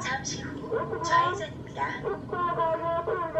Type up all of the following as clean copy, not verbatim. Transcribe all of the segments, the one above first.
잠시 후 좌회전입니다. 잠시 후 좌회전입니다. 전방에 사고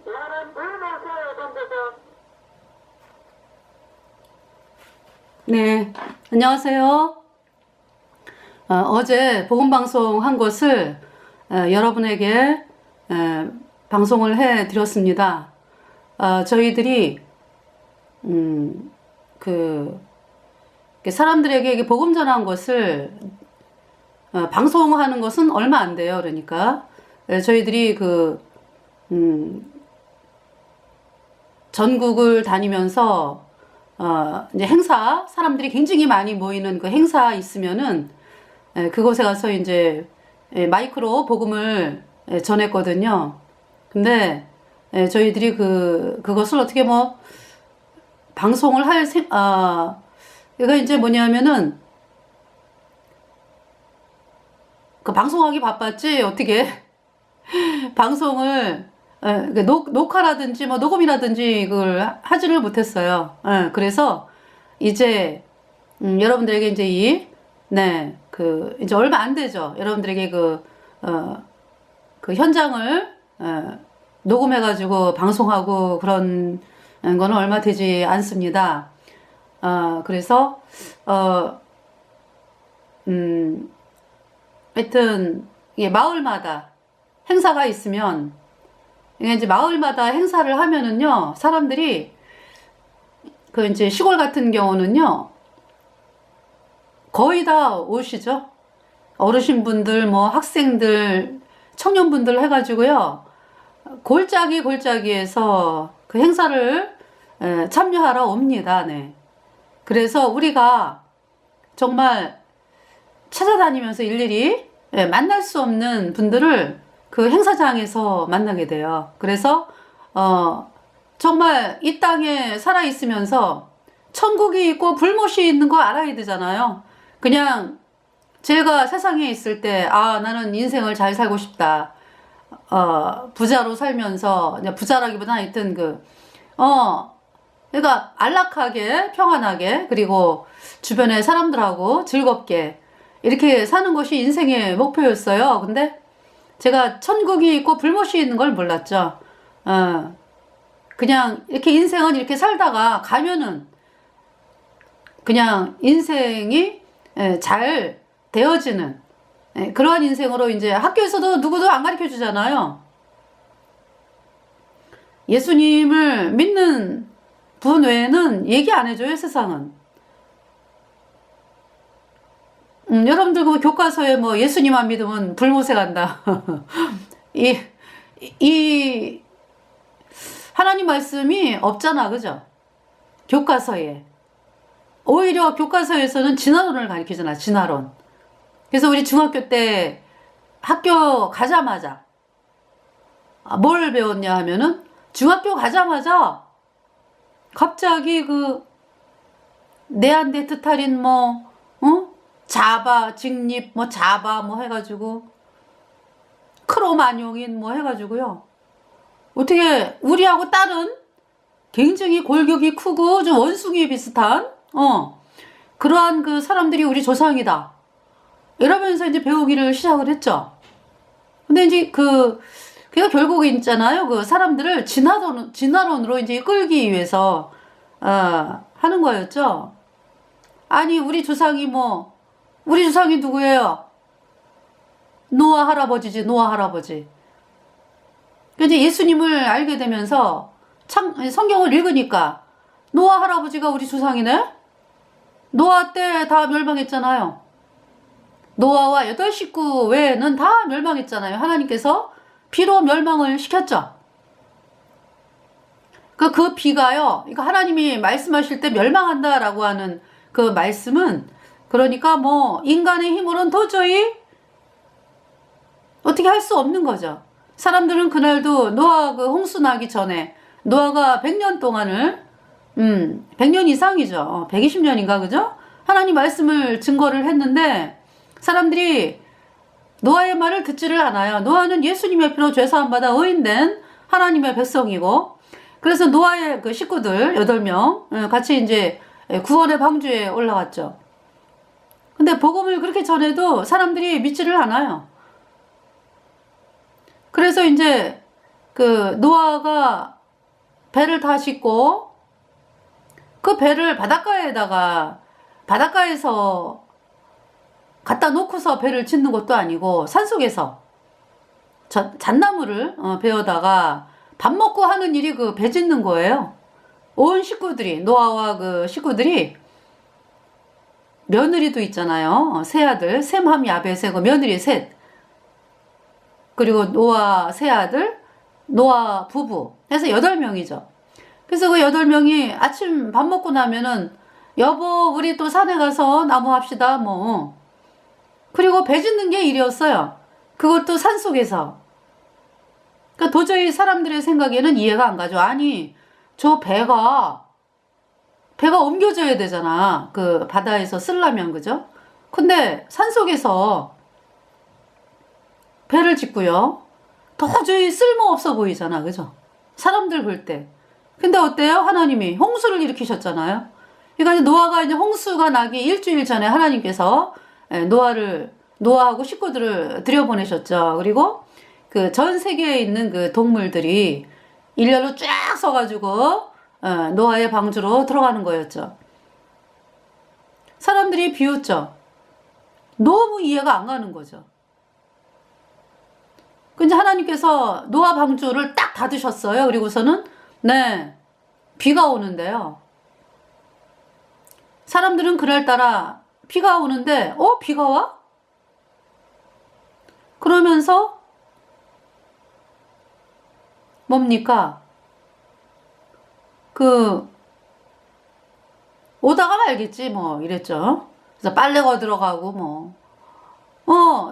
다발 구간입니다. 네, 안녕하세요. 어제 복음방송 한 것을 여러분에게 방송을 해 드렸습니다. 저희들이 사람들에게 복음 전한 것을 방송하는 것은 얼마 안 돼요. 그러니까 저희들이 전국을 다니면서 이제 행사, 사람들이 굉장히 많이 모이는 그 행사 있으면은 그곳에 가서 이제 마이크로 복음을 전했거든요. 근데 저희들이 그것을 어떻게 뭐 방송을 이거 이제 뭐냐면은 방송하기 바빴지 어떻게 방송을 녹화라든지 뭐 녹음이라든지 그걸 하지를 못했어요. 그래서 이제 여러분들에게 이제 이제 얼마 안 되죠. 여러분들에게 그 현장을 녹음해가지고 방송하고 그런 거는 얼마 되지 않습니다. 그래서 하여튼 이게 마을마다 행사가 있으면 이제 마을마다 행사를 하면은요, 사람들이 이제 시골 같은 경우는요, 거의 다 오시죠. 어르신분들, 뭐 학생들, 청년분들 해가지고요, 골짜기에서 그 행사를 참여하러 옵니다. 네. 그래서 우리가 정말 찾아다니면서 일일이 만날 수 없는 분들을 그 행사장에서 만나게 돼요. 그래서 정말 이 땅에 살아 있으면서 천국이 있고 불못이 있는 거 알아야 되잖아요. 그냥 제가 세상에 있을 때 나는 인생을 잘 살고 싶다. 부자로 살면서 부자라기보다 하여튼 그러니까 안락하게 평안하게 그리고 주변의 사람들하고 즐겁게 이렇게 사는 것이 인생의 목표였어요. 근데 제가 천국이 있고 불못이 있는 걸 몰랐죠. 그냥 이렇게 인생은 이렇게 살다가 가면은 그냥 인생이 잘 되어지는 그러한 인생으로 이제 학교에서도 누구도 안 가르쳐 주잖아요. 예수님을 믿는 분 외에는 얘기 안 해줘요, 세상은. 여러분들 그 교과서에 뭐 예수님만 믿으면 불못에 간다. 이 하나님 말씀이 없잖아, 그죠? 교과서에. 오히려 교과서에서는 진화론을 가르치잖아, 진화론. 그래서 우리 중학교 때 학교 가자마자 뭘 배웠냐 하면은 중학교 가자마자 갑자기 그 네안데르탈인 뭐 자바 직립 뭐 자바 뭐 해가지고 크로마뇽인 뭐 해가지고요. 어떻게 우리하고 딸은 굉장히 골격이 크고 좀 원숭이 비슷한 그러한 그 사람들이 우리 조상이다. 이러면서 이제 배우기를 시작을 했죠. 근데 이제 그가 결국 있잖아요. 그 사람들을 진화론으로 이제 끌기 위해서 하는 거였죠. 아니 우리 조상이 누구예요? 노아 할아버지지, 노아 할아버지. 이제 예수님을 알게 되면서 성경을 읽으니까 노아 할아버지가 우리 조상이네? 노아 때 다 멸망했잖아요. 노아와 8식구 외에는 다 멸망했잖아요. 하나님께서 피로 멸망을 시켰죠. 그 비가요, 그러니까 하나님이 말씀하실 때 멸망한다라고 하는 그 말씀은 그러니까 뭐 인간의 힘으로는 도저히 어떻게 할 수 없는 거죠. 사람들은 그날도 노아 그 홍수 나기 전에 노아가 100년 동안을 100년 이상이죠. 120년인가 그죠? 하나님 말씀을 증거를 했는데 사람들이 노아의 말을 듣지를 않아요. 노아는 예수님의 피로 죄사함 받아 의인된 하나님의 백성이고, 그래서 노아의 그 식구들 8명 같이 이제 구원의 방주에 올라갔죠. 근데 복음을 그렇게 전해도 사람들이 믿지를 않아요. 그래서 이제 그 노아가 배를 다 싣고 그 배를 바닷가에서 갖다 놓고서 배를 짓는 것도 아니고 산속에서 잣나무를 베어다가 밥 먹고 하는 일이 그 배 짓는 거예요. 온 식구들이, 노아와 그 식구들이, 며느리도 있잖아요. 세 아들, 셈함 야벳의 그 며느리 셋, 그리고 노아 세 아들, 노아 부부 해서 8명이죠. 그래서 그 8명이 아침 밥 먹고 나면은 여보 우리 또 산에 가서 나무 합시다 뭐. 그리고 배 짓는 게 일이었어요. 그것도 산속에서. 그러니까 도저히 사람들의 생각에는 이해가 안 가죠. 아니 저 배가 옮겨져야 되잖아. 그 바다에서 쓰려면, 그죠? 근데 산속에서 배를 짓고요. 도저히 쓸모없어 보이잖아. 그죠? 사람들 볼 때. 근데 어때요? 하나님이 홍수를 일으키셨잖아요. 그러니까 노아가 이제 홍수가 나기 일주일 전에 하나님께서 노아하고 식구들을 들여보내셨죠. 그리고 그 전 세계에 있는 그 동물들이 일렬로 쫙 서가지고 노아의 방주로 들어가는 거였죠. 사람들이 비웃죠. 너무 이해가 안 가는 거죠. 근데 하나님께서 노아 방주를 딱 닫으셨어요. 그리고서는 비가 오는데요. 사람들은 그날따라 비가 오는데 비가 와? 그러면서 뭡니까? 오다가 말겠지 뭐 이랬죠. 그래서 빨래 거 들어가고 뭐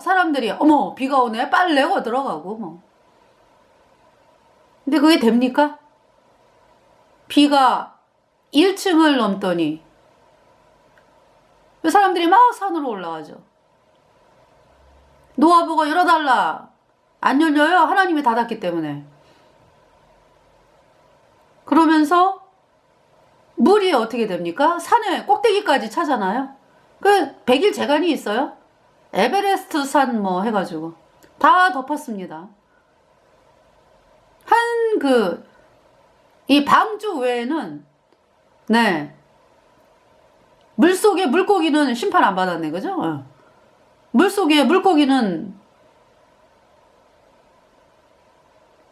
사람들이 어머 비가 오네 빨래 거 들어가고 뭐. 근데 그게 됩니까? 비가 1층을 넘더니 사람들이 막 산으로 올라가죠. 노아 보고 열어달라. 안 열려요. 하나님이 닫았기 때문에. 그러면서 물이 어떻게 됩니까? 산에 꼭대기까지 차잖아요. 그 100일 재간이 있어요. 에베레스트 산 뭐 해가지고 다 덮었습니다. 이 방주 외에는 물속의 물고기는 심판 안 받았네, 그죠? 물속의 물고기는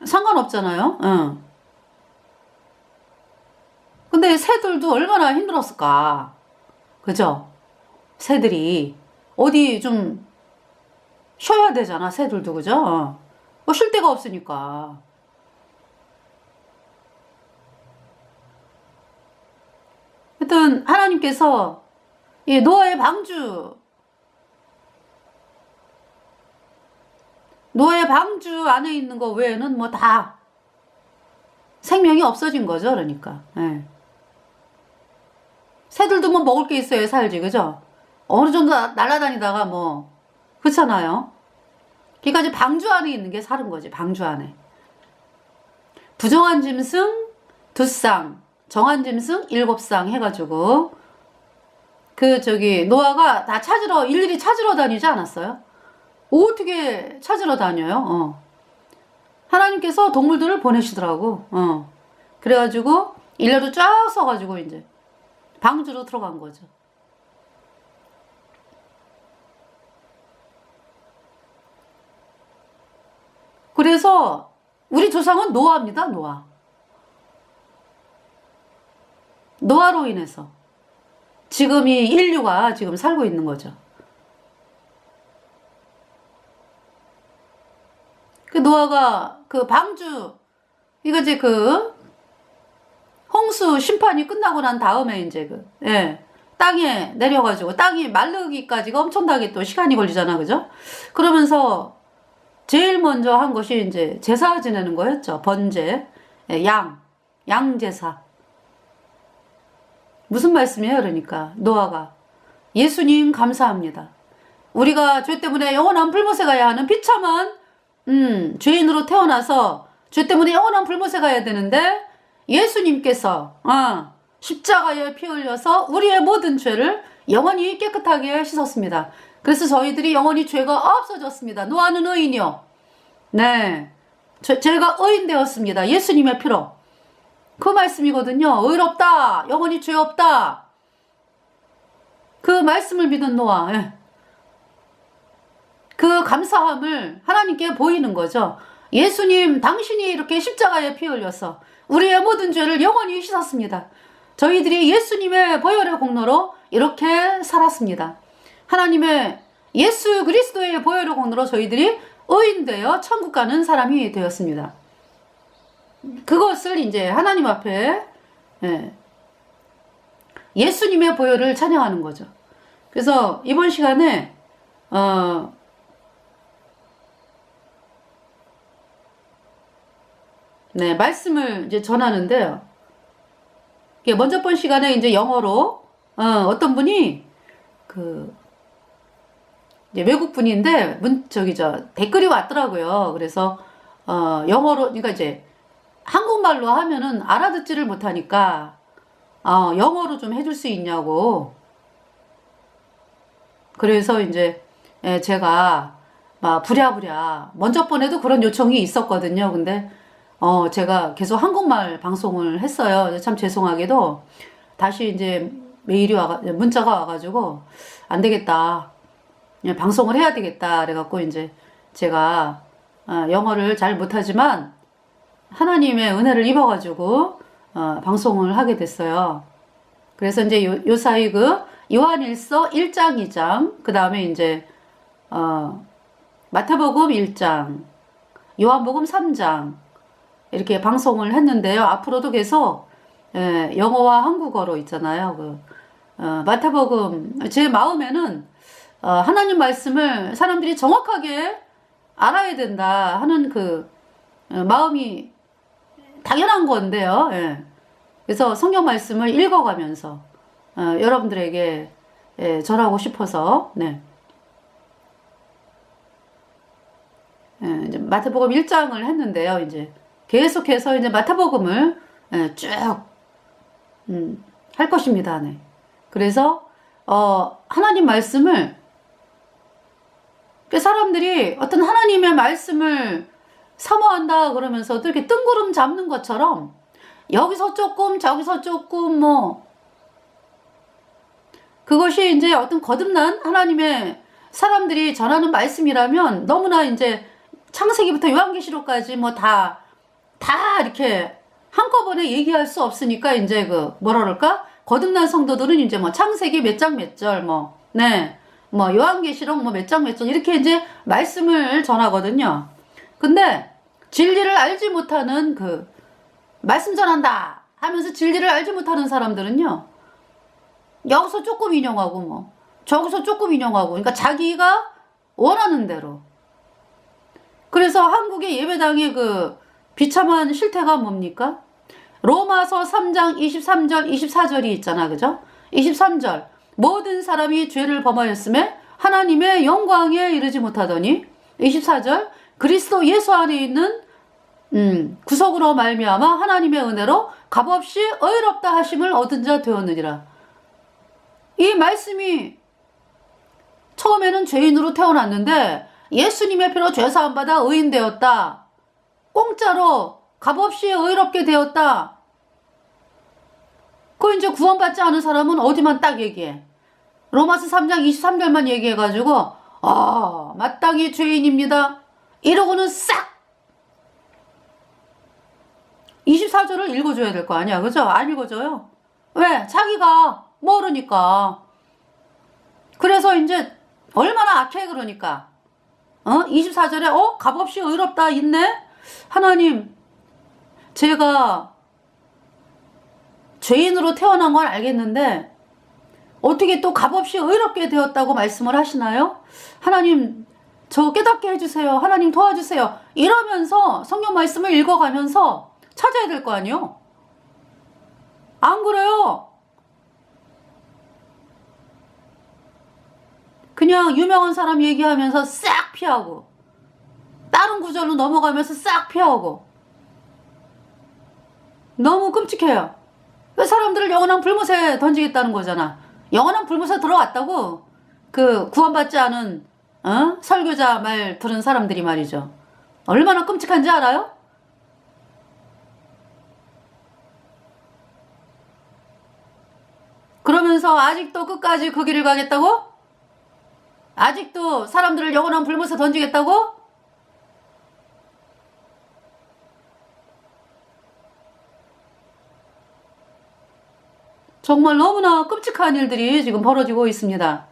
상관없잖아요. 근데 새들도 얼마나 힘들었을까. 그죠? 새들이 어디 좀 쉬어야 되잖아, 새들도. 그죠? 뭐 쉴 데가 없으니까. 하여튼 하나님께서 이 노아의 방주 안에 있는 거 외에는 뭐 다 생명이 없어진 거죠. 그러니까. 예. 새들도 뭐 먹을 게 있어야 살지. 그죠? 어느 정도 날아다니다가 뭐 그렇잖아요. 그러니까 이제 방주 안에 있는 게 사는 거지. 방주 안에. 부정한 짐승 2쌍, 정한 짐승 7쌍 해가지고 노아가 다 일일이 찾으러 다니지 않았어요? 어떻게 찾으러 다녀요? 하나님께서 동물들을 보내시더라고. 그래가지고 일렬로 쫙 서가지고 이제 방주로 들어간 거죠. 그래서 우리 조상은 노아입니다. 노아로 인해서 지금 이 인류가 지금 살고 있는 거죠. 그 노아가 그 방주, 이거 이제 홍수 심판이 끝나고 난 다음에 이제 땅에 내려가지고 땅이 마르기까지가 엄청나게 또 시간이 걸리잖아. 그죠? 그러면서 제일 먼저 한 것이 이제 제사 지내는 거였죠. 번제, 양제사. 무슨 말씀이에요? 그러니까 노아가 예수님 감사합니다. 우리가 죄 때문에 영원한 불못에 가야 하는 비참한 죄인으로 태어나서 죄 때문에 영원한 불못에 가야 되는데 예수님께서 십자가에 피 흘려서 우리의 모든 죄를 영원히 깨끗하게 씻었습니다. 그래서 저희들이 영원히 죄가 없어졌습니다. 노아는 의인이요. 네, 제가 의인 되었습니다. 예수님의 피로. 그 말씀이거든요. 의롭다. 영원히 죄 없다. 그 말씀을 믿은 노아. 그 감사함을 하나님께 보이는 거죠. 예수님, 당신이 이렇게 십자가에 피 흘려서 우리의 모든 죄를 영원히 씻었습니다. 저희들이 예수님의 보혈의 공로로 이렇게 살았습니다. 하나님의 예수 그리스도의 보혈의 공로로 저희들이 의인되어 천국 가는 사람이 되었습니다. 그것을 이제 하나님 앞에 예수님의 보혈을 찬양하는 거죠. 그래서 이번 시간에 말씀을 이제 전하는데요. 먼저 번 시간에 이제 영어로 어떤 분이 이제 외국 분인데 댓글이 왔더라고요. 그래서 영어로, 그러니까 이제 한국말로 하면은 알아듣지를 못하니까 영어로 좀 해줄 수 있냐고. 그래서 이제 제가 막 부랴부랴 먼저 번에도 그런 요청이 있었거든요. 근데 제가 계속 한국말 방송을 했어요. 참 죄송하게도 다시 이제 문자가 와가지고 안 되겠다. 방송을 해야 되겠다. 그래갖고 이제 제가 영어를 잘 못하지만 하나님의 은혜를 입어가지고 방송을 하게 됐어요. 그래서 이제 요 사이 요한일서 1장 2장 그 다음에 이제 마태복음 1장 요한복음 3장 이렇게 방송을 했는데요. 앞으로도 계속 영어와 한국어로 있잖아요. 마태복음 제 마음에는 하나님 말씀을 사람들이 정확하게 알아야 된다 하는 마음이 당연한 건데요. 그래서 성경 말씀을 읽어가면서 여러분들에게 전하고 싶어서 이제 마태복음 1장을 했는데요. 이제 계속해서 이제 마태복음을 쭉 할 것입니다. 그래서 하나님 말씀을 사람들이 어떤 하나님의 말씀을 사모한다 그러면서도 이렇게 뜬구름 잡는 것처럼 여기서 조금 저기서 조금 그것이 이제 어떤 거듭난 하나님의 사람들이 전하는 말씀이라면 너무나 이제 창세기부터 요한계시록까지 뭐 다 이렇게 한꺼번에 얘기할 수 없으니까 이제 그 뭐라 그럴까? 거듭난 성도들은 이제 뭐 창세기 몇 장 몇 절 뭐 요한계시록 뭐 몇 장 몇 절 이렇게 이제 말씀을 전하거든요. 근데 진리를 알지 못하는 그 말씀 전한다 하면서 진리를 알지 못하는 사람들은요. 여기서 조금 인용하고 뭐 저기서 조금 인용하고 그러니까 자기가 원하는 대로. 그래서 한국의 예배당의 그 비참한 실태가 뭡니까? 로마서 3장 23절 24절이 있잖아. 그죠? 23절 모든 사람이 죄를 범하였음에 하나님의 영광에 이르지 못하더니 24절 그리스도 예수 안에 있는 구속으로 말미암아 하나님의 은혜로 값없이 의롭다 하심을 얻은 자 되었느니라. 이 말씀이 처음에는 죄인으로 태어났는데 예수님의 피로 죄사함 받아 의인 되었다. 공짜로 값없이 의롭게 되었다. 그 이제 구원받지 않은 사람은 어디만 딱 얘기해. 로마서 3장 23절만 얘기해가지고 마땅히 죄인입니다. 이러고는 싹 24절을 읽어줘야 될 거 아니야. 그죠? 안 읽어줘요. 왜? 자기가 모르니까. 그래서 이제 얼마나 악해 그러니까. 24절에 값없이 의롭다 있네? 하나님, 제가 죄인으로 태어난 건 알겠는데 어떻게 또 값없이 의롭게 되었다고 말씀을 하시나요? 하나님, 저 깨닫게 해주세요. 하나님 도와주세요. 이러면서 성경 말씀을 읽어가면서 찾아야 될 거 아니에요? 안 그래요? 그냥 유명한 사람 얘기하면서 싹 피하고 다른 구절로 넘어가면서 싹 피하고 너무 끔찍해요. 그 사람들을 영원한 불못에 던지겠다는 거잖아. 영원한 불못에 들어왔다고 그 구원받지 않은 설교자 말 들은 사람들이 말이죠. 얼마나 끔찍한지 알아요? 그러면서 아직도 끝까지 그 길을 가겠다고? 아직도 사람들을 영원한 불못에 던지겠다고? 정말 너무나 끔찍한 일들이 지금 벌어지고 있습니다.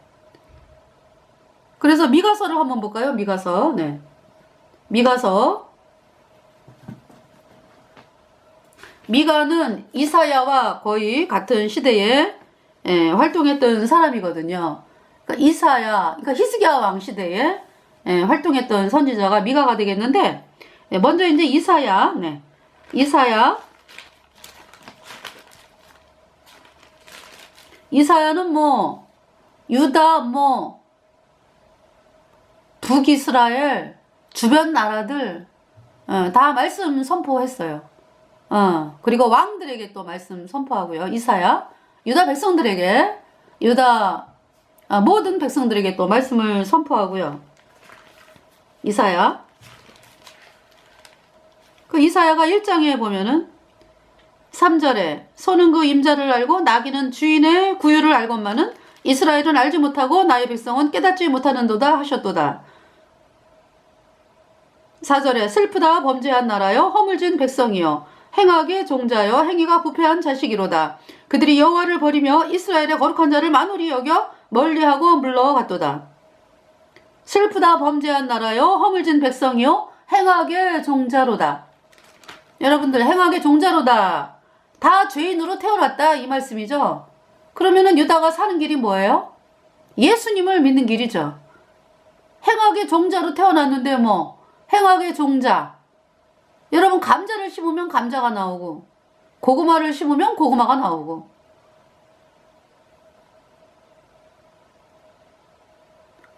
그래서 미가서를 한번 볼까요? 미가서. 네. 미가서. 미가는 이사야와 거의 같은 시대에 활동했던 사람이거든요. 그러니까 이사야, 그러니까 히스기야 왕 시대에 활동했던 선지자가 미가가 되겠는데, 먼저 이제 이사야, 이사야는 뭐 유다, 뭐 북이스라엘 주변 나라들 다 말씀 선포했어요. 그리고 왕들에게 또 말씀 선포하고요. 이사야, 유다 백성들에게, 모든 백성들에게 또 말씀을 선포하고요. 이사야. 그 이사야가 1장에 보면은 3절에 소는 그 임자를 알고 나귀는 주인의 구유를 알건만은 이스라엘은 알지 못하고 나의 백성은 깨닫지 못하는도다 하셨도다. 4절에 슬프다 범죄한 나라여 허물진 백성이여 행악의 종자여 행위가 부패한 자식이로다. 그들이 여호와를 버리며 이스라엘의 거룩한 자를 만홀히 여겨 멀리하고 물러갔도다. 슬프다 범죄한 나라여 허물진 백성이여 행악의 종자로다. 여러분들 행악의 종자로다. 다 죄인으로 태어났다 이 말씀이죠. 그러면은 유다가 사는 길이 뭐예요? 예수님을 믿는 길이죠. 행악의 종자로 태어났는데 뭐 행악의 종자. 여러분 감자를 심으면 감자가 나오고 고구마를 심으면 고구마가 나오고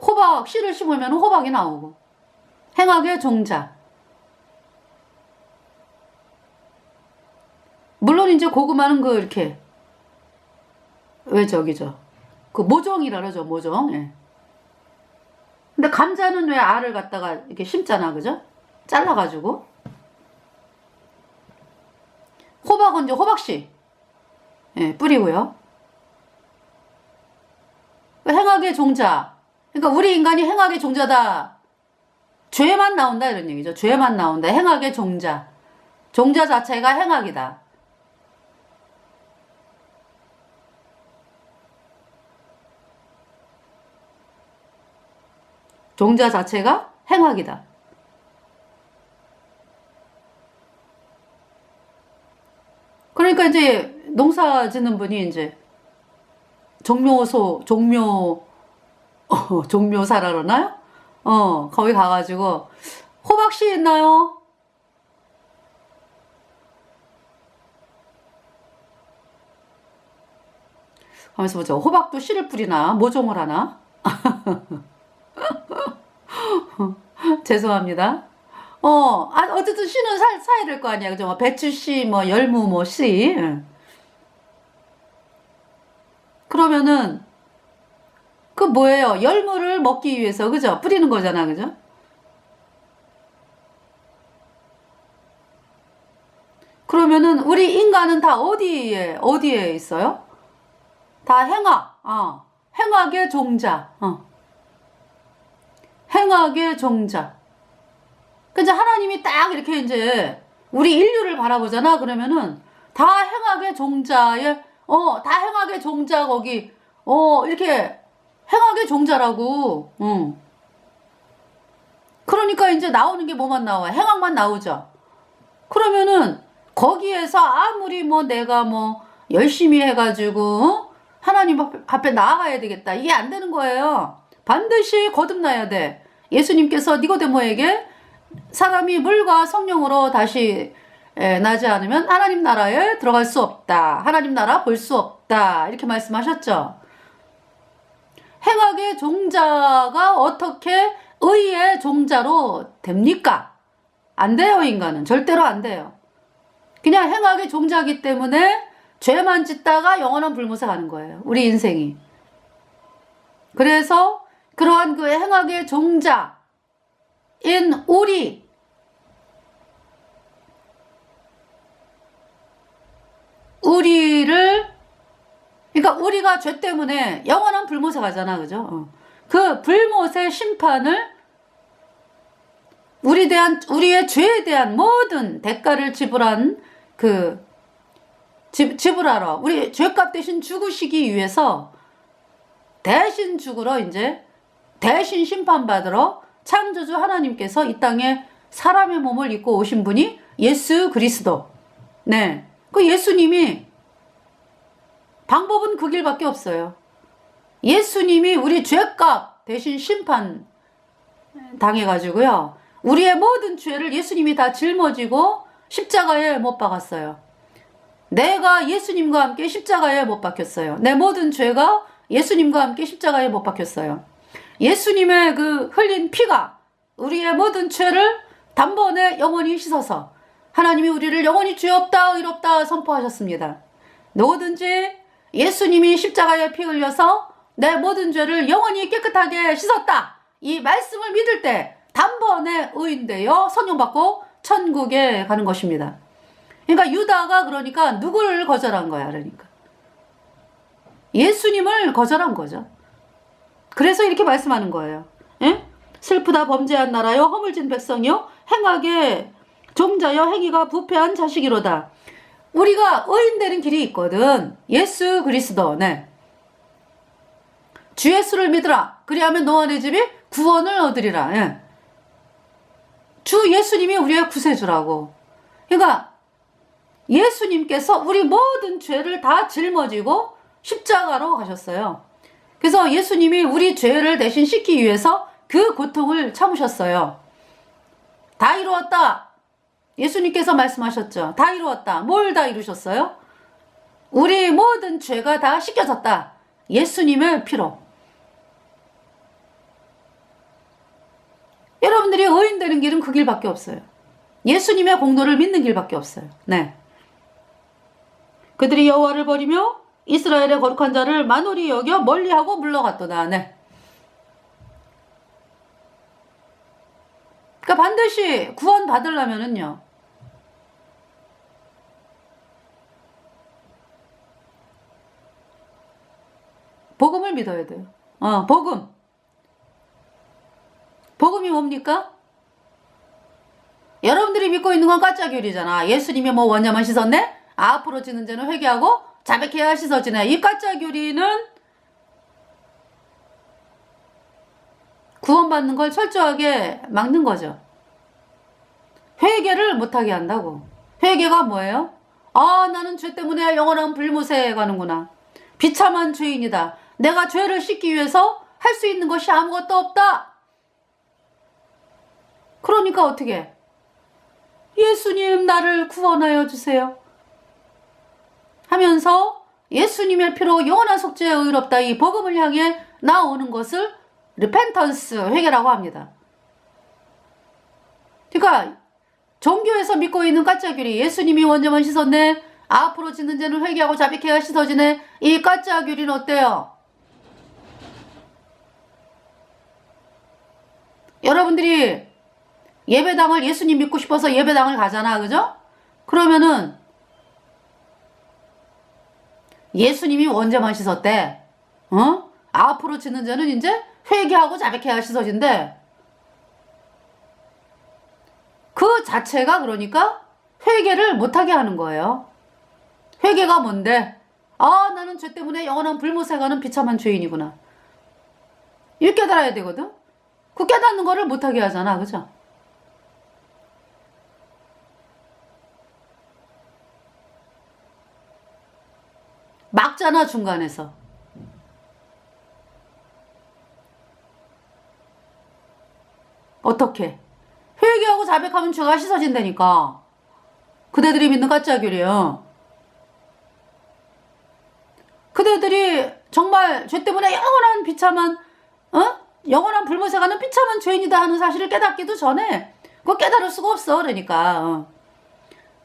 호박 씨를 심으면 호박이 나오고 행악의 종자. 물론 이제 고구마는 그 이렇게 왜 저기죠 그 모종이라 그러죠. 모종. 예. 근데 감자는 왜 알을 갖다가 이렇게 심잖아. 그죠? 잘라가지고. 호박은 이제 호박씨 뿌리고요. 그 행악의 종자. 그러니까 우리 인간이 행악의 종자다. 죄만 나온다 이런 얘기죠. 죄만 나온다. 행악의 종자. 종자 자체가 행악이다. 종자 자체가 행악이다. 그러니까 이제 농사 짓는 분이 이제 종묘사라 그러나요? 거기 가가지고 호박씨 있나요? 하면서 보자. 호박도 씨를 뿌리나? 모종을 하나? 죄송합니다. 어쨌든 씨는 사야 될 거 아니야. 그죠? 뭐 배추씨, 뭐 열무, 뭐 씨. 그러면은, 그 뭐예요? 열무를 먹기 위해서, 그죠? 뿌리는 거잖아. 그죠? 그러면은, 우리 인간은 다 어디에 있어요? 다 행악, 행악의 종자, 행악의 종자. 그죠? 하나님이 딱 이렇게 이제 우리 인류를 바라보잖아. 그러면은 다 행악의 종자에, 다 행악의 종자 거기, 이렇게 행악의 종자라고. 그러니까 이제 나오는 게 뭐만 나와? 행악만 나오죠. 그러면은 거기에서 아무리 뭐 내가 뭐 열심히 해가지고 하나님 앞에 나아가야 되겠다. 이게 안 되는 거예요. 반드시 거듭나야 돼. 예수님께서 니고데모에게 사람이 물과 성령으로 다시 나지 않으면 하나님 나라에 들어갈 수 없다. 하나님 나라 볼 수 없다. 이렇게 말씀하셨죠. 행악의 종자가 어떻게 의의 종자로 됩니까? 안 돼요, 인간은. 절대로 안 돼요. 그냥 행악의 종자이기 때문에 죄만 짓다가 영원한 불못에 가는 거예요. 우리 인생이. 그래서 그러한 그 행악의 종자인 그러니까 우리가 죄 때문에 영원한 불못에 가잖아. 그죠? 그 불못의 심판을 우리의 죄에 대한 모든 대가를 지불하러 우리 죄값 대신 죽으시기 위해서 대신 죽으러 이제 대신 심판받으러 창조주 하나님께서 이 땅에 사람의 몸을 입고 오신 분이 예수 그리스도. 네. 그 예수님이 방법은 그 길밖에 없어요. 예수님이 우리 죄값 대신 심판 당해가지고요. 우리의 모든 죄를 예수님이 다 짊어지고 십자가에 못 박았어요. 내가 예수님과 함께 십자가에 못 박혔어요. 내 모든 죄가 예수님과 함께 십자가에 못 박혔어요. 예수님의 그 흘린 피가 우리의 모든 죄를 단번에 영원히 씻어서 하나님이 우리를 영원히 죄 없다 의롭다 선포하셨습니다. 누구든지 예수님이 십자가에 피 흘려서 내 모든 죄를 영원히 깨끗하게 씻었다. 이 말씀을 믿을 때 단번에 의인되어 선용받고 천국에 가는 것입니다. 그러니까 유다가 그러니까 누구를 거절한 거야. 그러니까 예수님을 거절한 거죠. 그래서 이렇게 말씀하는 거예요. 에? 슬프다 범죄한 나라요 허물진 백성이요 행악의 종자여 행위가 부패한 자식이로다. 우리가 의인되는 길이 있거든. 예수 그리스도. 네. 주 예수를 믿으라. 그리하면 너와 내 집이 구원을 얻으리라. 예. 주 예수님이 우리의 구세주라고. 그러니까 예수님께서 우리 모든 죄를 다 짊어지고 십자가로 가셨어요. 그래서 예수님이 우리 죄를 대신 씻기 위해서 그 고통을 참으셨어요. 다 이루었다. 예수님께서 말씀하셨죠. 다 이루었다. 뭘 다 이루셨어요? 우리 모든 죄가 다 씻겨졌다. 예수님의 피로. 여러분들이 의인 되는 길은 그 길밖에 없어요. 예수님의 공로를 믿는 길밖에 없어요. 네. 그들이 여호와를 버리며 이스라엘의 거룩한 자를 만홀히 여겨 멀리하고 물러갔도다. 네. 그러니까 반드시 구원 받으려면은요. 복음을 믿어야 돼요. 복음. 복음이 뭡니까? 여러분들이 믿고 있는 건 가짜교리잖아. 예수님이 뭐 원자만 씻었네? 앞으로 지는 죄는 회개하고 자백해야 씻어지네. 이 가짜교리는 구원받는 걸 철저하게 막는 거죠. 회개를 못하게 한다고. 회개가 뭐예요? 아, 나는 죄 때문에 영원한 불못에 가는구나. 비참한 죄인이다. 내가 죄를 씻기 위해서 할 수 있는 것이 아무것도 없다. 그러니까 어떻게? 예수님, 나를 구원하여 주세요 하면서 예수님의 피로 영원한 속죄에 의롭다, 이 복음을 향해 나오는 것을 리펜턴스, 회개라고 합니다. 그러니까 종교에서 믿고 있는 가짜교리, 예수님이 원죄만 씻었네, 앞으로 짓는 죄는 회개하고 자백해야 씻어지네, 이 가짜교리는 어때요? 여러분들이 예배당을, 예수님 믿고 싶어서 예배당을 가잖아, 그죠? 그러면은 예수님이 원죄만 씻었대. 앞으로 짓는 죄는 이제 회개하고 자백해야 씻어진대. 그 자체가 그러니까 회개를 못하게 하는 거예요. 회개가 뭔데? 아, 나는 죄 때문에 영원한 불못에 가는 비참한 죄인이구나. 이렇게 깨달아야 되거든? 그 깨닫는 거를 못하게 하잖아, 그죠? 막잖아, 중간에서. 어떻게? 회개하고 자백하면 죄가 씻어진다니까. 그대들이 믿는 가짜교리요. 그대들이 정말 죄 때문에 영원한 비참한, 영원한 불못에 가는 비참한 죄인이다 하는 사실을 깨닫기도 전에 그거 깨달을 수가 없어. 그러니까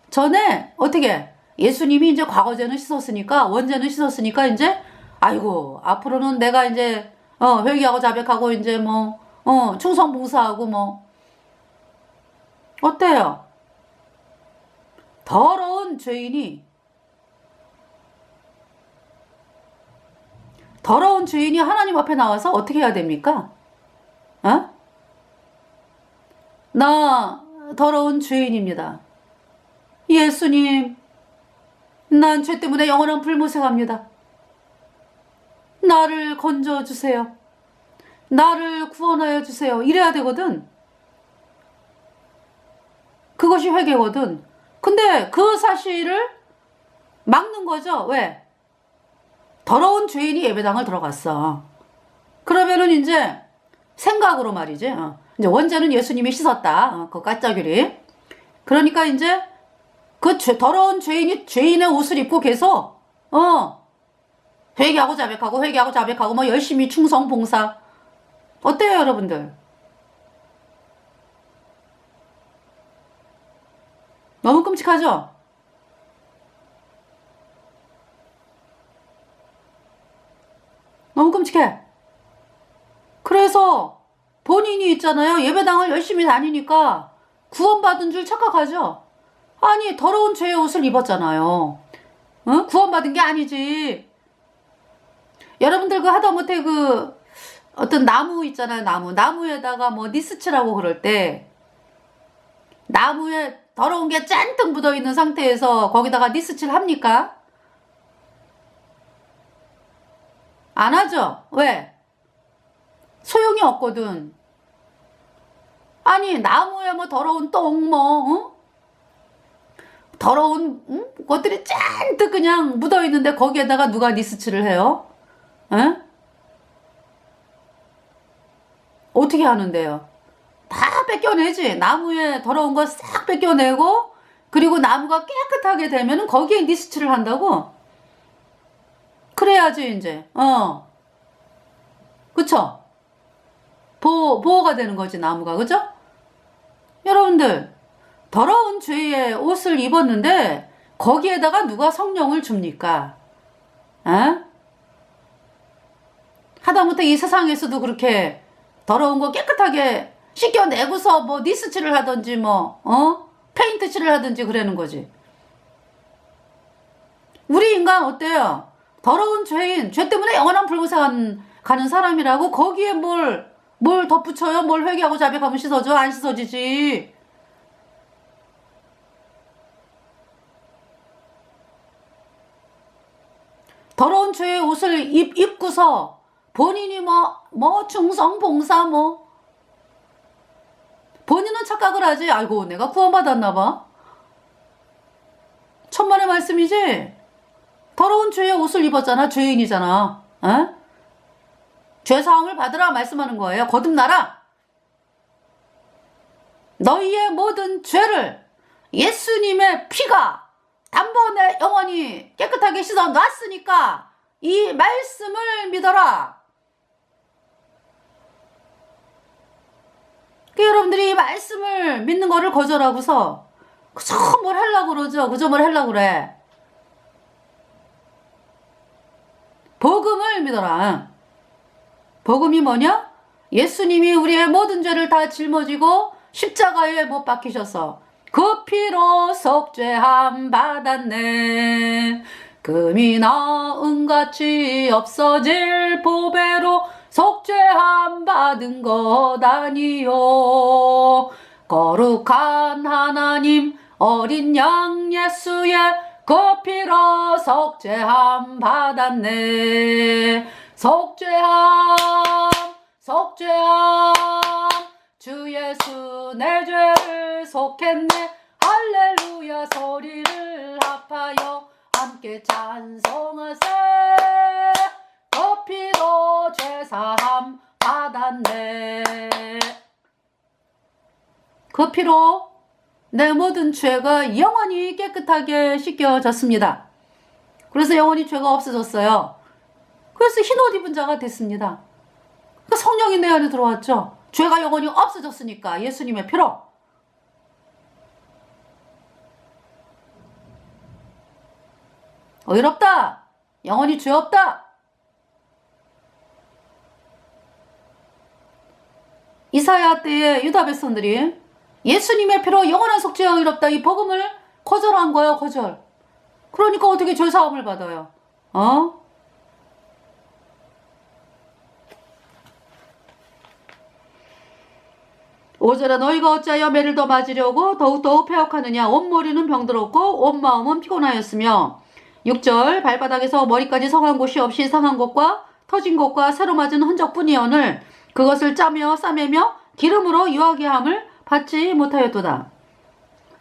전에 어떻게 예수님이 이제 과거죄는 씻었으니까, 원죄는 씻었으니까 이제 아이고 앞으로는 내가 이제 회개하고 자백하고 이제 뭐 충성 봉사하고 뭐 어때요? 더러운 죄인이 하나님 앞에 나와서 어떻게 해야 됩니까? 나 더러운 죄인입니다. 예수님, 난 죄 때문에 영원한 불못에 갑니다. 나를 건져주세요. 나를 구원하여 주세요. 이래야 되거든. 그것이 회개거든. 근데 그 사실을 막는 거죠. 왜? 더러운 죄인이 예배당을 들어갔어. 그러면은 이제 생각으로 말이지. 이제 원죄는 예수님이 씻었다. 그 가짜교리. 그러니까 이제 그 더러운 죄인이 죄인의 옷을 입고 계속 회개하고 자백하고 뭐 열심히 충성 봉사. 어때요, 여러분들? 너무 끔찍하죠? 너무 끔찍해. 그래서 본인이 있잖아요. 예배당을 열심히 다니니까 구원받은 줄 착각하죠. 아니, 더러운 죄의 옷을 입었잖아요. 구원받은 게 아니지. 여러분들 그 하다못해 그 어떤 나무 있잖아요. 나무에다가 뭐 니스치라고 그럴 때 나무에 더러운 게 잔뜩 묻어있는 상태에서 거기다가 니스치를 합니까? 안 하죠. 왜? 소용이 없거든. 아니, 나무에 뭐 더러운 똥 더러운 것들이 잔뜩 그냥 묻어있는데 거기에다가 누가 니스치를 해요? 어떻게 하는데요? 다 뺏겨내지. 나무에 더러운 거 싹 뺏겨내고, 그리고 나무가 깨끗하게 되면은 거기에 니스치를 한다고? 그래야지 이제 그쵸? 보호가 되는 거지, 나무가. 그죠? 여러분들, 더러운 죄의 옷을 입었는데 거기에다가 누가 성령을 줍니까? 하다못해 이 세상에서도 그렇게 더러운 거 깨끗하게 씻겨내고서 뭐 니스칠을 하든지 뭐 페인트 칠을 하든지 그러는 거지. 우리 인간 어때요? 더러운 죄인, 죄 때문에 영원한 불못에 간 가는 사람이라고 거기에 뭘 덧붙여요? 뭘 회개하고 자백하면 씻어져? 안 씻어지지. 더러운 죄의 옷을 입고서 본인이 충성, 봉사 본인은 착각을 하지. 아이고, 내가 구원받았나봐. 천만의 말씀이지? 더러운 죄의 옷을 입었잖아. 죄인이잖아. 에? 죄사함을 받으라 말씀하는 거예요. 거듭나라. 너희의 모든 죄를 예수님의 피가 단번에 영원히 깨끗하게 씻어 놨으니까 이 말씀을 믿어라. 여러분들이 이 말씀을 믿는 거를 거절하고서 그저 뭘 하려고 그러죠. 그저 뭘 하려고 그래. 복음을 믿어라. 복음이 뭐냐? 예수님이 우리의 모든 죄를 다 짊어지고 십자가에 못 박히셔서 그 피로 속죄함 받았네. 금이 나은같이 없어질 보배로 속죄함 받은 것 아니요. 거룩한 하나님 어린 양 예수의 그 피로 속죄함 받았네. 속죄함 주 예수 내 죄를 속했네. 할렐루야 소리를 합하여 함께 찬송하세. 그 피로 죄사함 받았네. 그 피로 내 모든 죄가 영원히 깨끗하게 씻겨졌습니다. 그래서 영원히 죄가 없어졌어요. 그래서 흰옷 입은 자가 됐습니다. 그 성령이 내 안에 들어왔죠. 죄가 영원히 없어졌으니까 예수님의 피로. 의롭다. 영원히 죄 없다. 이사야 때의 유다 백성들이 예수님의 피로 영원한 속죄에 의롭다 이 복음을 거절한 거예요. 거절. 그러니까 어떻게 죄사함을 받아요? 5절에 너희가 어찌하여 매를 더 맞으려고 더욱더욱 패역하느냐. 온 머리는 병들었고 온 마음은 피곤하였으며. 6절 발바닥에서 머리까지 성한 곳이 없이 상한 곳과 터진 곳과 새로 맞은 흔적뿐이오늘 그것을 짜며 싸매며 기름으로 유하게 함을 받지 못하였도다.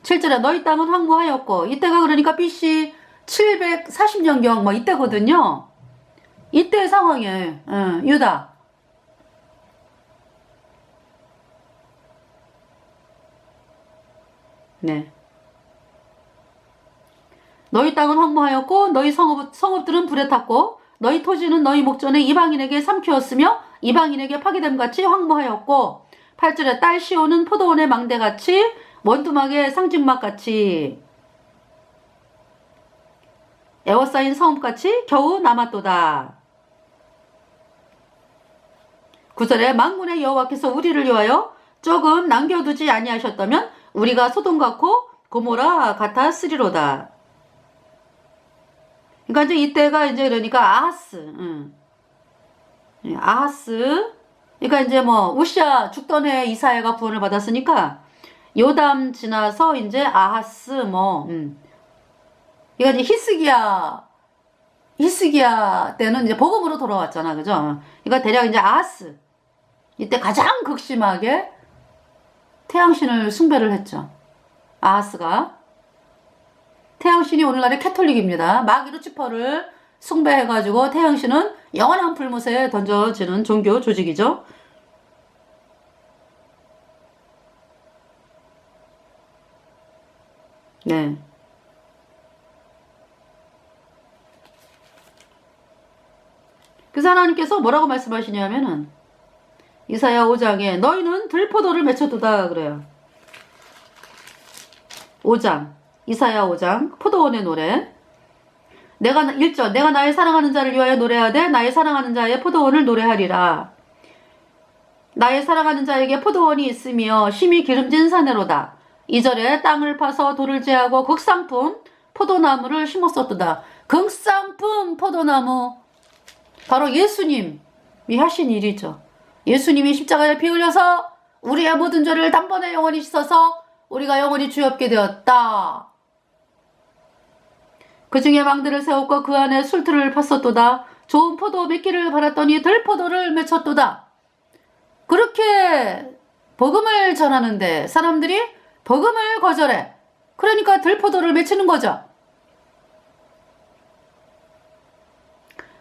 7절에 너희 땅은 황무하였고. 이때가 그러니까 BC 740년경 이때거든요. 이때 상황에 유다. 네. 너희 땅은 황무하였고 너희 성읍들은 불에 탔고 너희 토지는 너희 목전에 이방인에게 삼키었으며 이방인에게 파괴됨같이 황무하였고. 8절에 딸 시온은 포도원의 망대같이 원두막의 상징막같이 에워싸인 성읍같이 겨우 남았도다. 9절에 만군의 여호와께서 우리를 위하여 조금 남겨두지 아니하셨다면 우리가 소돔 같고 고모라 같았으리로다. 그러니까 이제 이때가 이제 그러니까 아하스. 그러니까 이제 우시아 죽던 해 이사야가 구원을 받았으니까 요담 지나서 이제 아하스 그러니까 이제 히스기야 때는 이제 복음으로 돌아왔잖아, 그죠? 그러니까 대략 이제 아하스 이때 가장 극심하게 태양신을 숭배를 했죠. 아하스가. 태양신이 오늘날의 캐톨릭입니다. 마귀 루치퍼를 숭배해가지고 태양신은 영원한 불못에 던져지는 종교 조직이죠. 네. 그래서 하나님께서 뭐라고 말씀하시냐면은 이사야 5장에 너희는 들포도를 맺혀두다 그래요. 5장 이사야 5장 포도원의 노래. 1절 내가 나의 사랑하는 자를 위하여 노래하되 나의 사랑하는 자의 포도원을 노래하리라. 나의 사랑하는 자에게 포도원이 있으며 심히 기름진 사내로다. 2절에 땅을 파서 돌을 제하고 극상품 포도나무를 심었었도다. 극상품 포도나무 바로 예수님. 하신 일이죠. 예수님이 십자가에 피 흘려서 우리의 모든 죄를 단번에 영원히 씻어서 우리가 영원히 주엽게 되었다. 그 중에 망대를 세웠고 그 안에 술틀을 팠었도다. 좋은 포도 몇 끼를 팔았더니 들포도를 맺혔도다. 그렇게 복음을 전하는데 사람들이 복음을 거절해. 그러니까 들포도를 맺히는 거죠.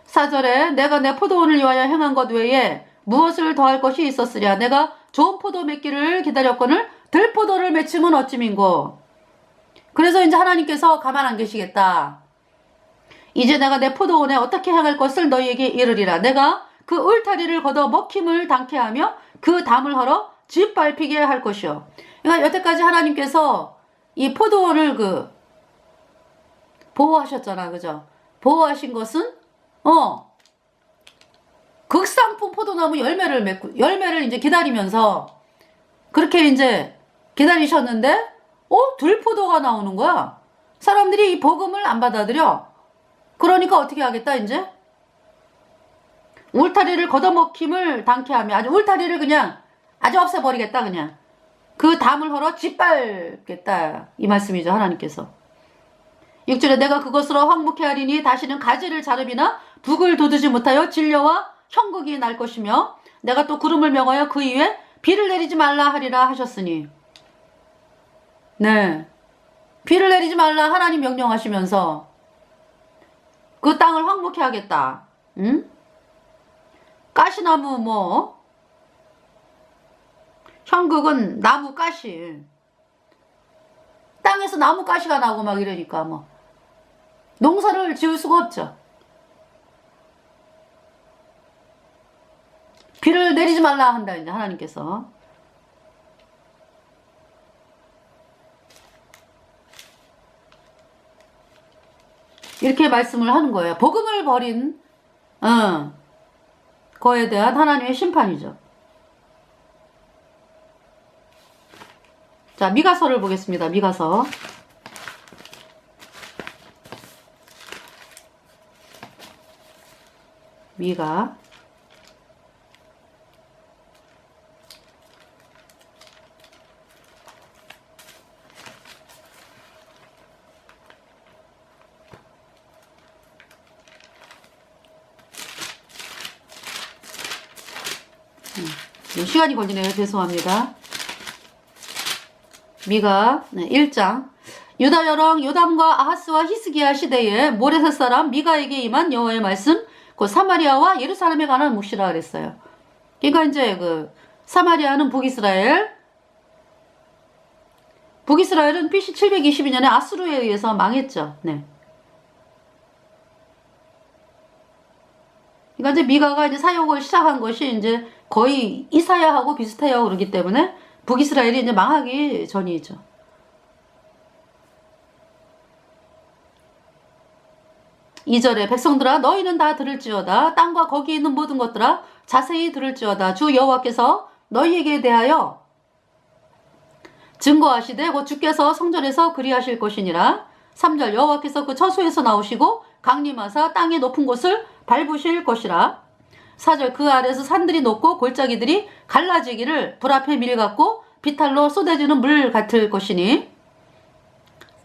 4절에 내가 내 포도원을 위하여 행한 것 외에 무엇을 더할 것이 있었으랴. 내가 좋은 포도 맺기를 기다렸거늘 들포도를 맺히면 어찌민고. 그래서 이제 하나님께서 가만 안 계시겠다. 이제 내가 내 포도원에 어떻게 행할 것을 너희에게 이르리라. 내가 그 울타리를 걷어 먹힘을 당케 하며 그 담을 헐어 짓밟히게 할 것이요. 그러니까 여태까지 하나님께서 이 포도원을 보호하셨잖아. 그죠? 보호하신 것은 극상품 포도나무 열매를 이제 기다리면서 그렇게 이제 기다리셨는데 들포도가 나오는 거야. 사람들이 이 복음을 안 받아들여. 그러니까 어떻게 하겠다 이제? 울타리를 걷어먹힘을 당케 하며 아주 울타리를 그냥 아주 없애버리겠다. 그냥 그 담을 헐어 짓밟겠다 이 말씀이죠. 하나님께서 6절에 내가 그것으로 황무케 하리니 다시는 가지를 자릅이나 북을 돋우지 못하여 진려와 형극이 날 것이며 내가 또 구름을 명하여 그 위에 비를 내리지 말라 하리라 하셨으니, 네, 비를 내리지 말라 하나님 명령하시면서 그 땅을 황무케 하겠다. 응? 가시나무 형극은 나무 가시, 땅에서 나무 가시가 나고 막 이러니까 농사를 지을 수가 없죠. 비를 내리지 말라 한다 이제 하나님께서. 이렇게 말씀을 하는 거예요. 복음을 버린 거에 대한 하나님의 심판이죠. 자, 미가서를 보겠습니다. 미가서. 미가 '시간이 걸리네요. 죄송합니다. 미가 1장. 유다 여왕 요담과 아하스와 히스기야 시대에 모레셋 사람 미가에게 임한 여호와의 말씀, 곧 사마리아와 예루살렘에 관한 묵시라 그랬어요. 그러니까 이제 사마리아는 북이스라엘은 BC 722년에 아수르에 의해서 망했죠. 네. 그러니까 이제 미가가 이제 사역을 시작한 것이 이제 거의 이사야하고 비슷해요. 그러기 때문에 북이스라엘이 이제 망하기 전이죠. (2절에) 백성들아 너희는 다 들을지어다. 땅과 거기 있는 모든 것들아 자세히 들을지어다. 주 여호와께서 너희에게 대하여 증거하시되 곧 주께서 성전에서 그리하실 것이니라. (3절) 여호와께서 그 처소에서 나오시고 강림하사 땅의 높은 곳을 밟으실 것이라. 4절 그 아래에서 산들이 높고 골짜기들이 갈라지기를 불 앞에 밀같고 비탈로 쏟아지는 물 같을 것이니.